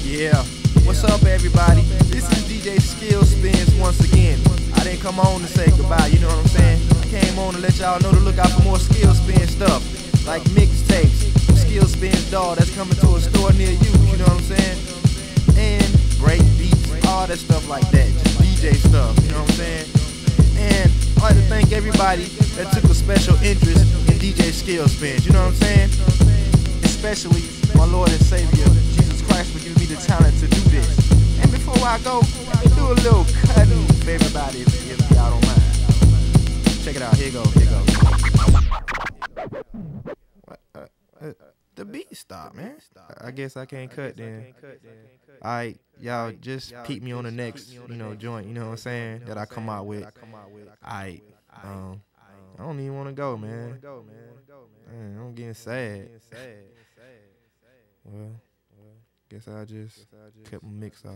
Yeah, what's up everybody? This is DJ Skill Spins once again. I didn't come on to say goodbye, you know what I'm saying? I came on to let y'all know to look out for more Skill Spin stuff, like mixtapes, Skill Spins doll that's coming to a store near you know what I'm saying? And break beats, all that stuff like that, just DJ stuff, you know what I'm saying? And I'd like to thank everybody that took a special interest in DJ Skill Spins, you know what I'm saying? Especially my Lord and Savior, Jesus Christ, for giving me the talent to do this. And before I go, let me do a little cutting for everybody if y'all don't mind. Check it out, here goes, here goes. The beat stopped, man. I guess I can't cut then. Alright, y'all just peep me on the next, joint, you know what I'm saying, that I come out with. Alright, I don't even want to go, man. Man, I'm getting sad. Well, guess I just cut my mix off.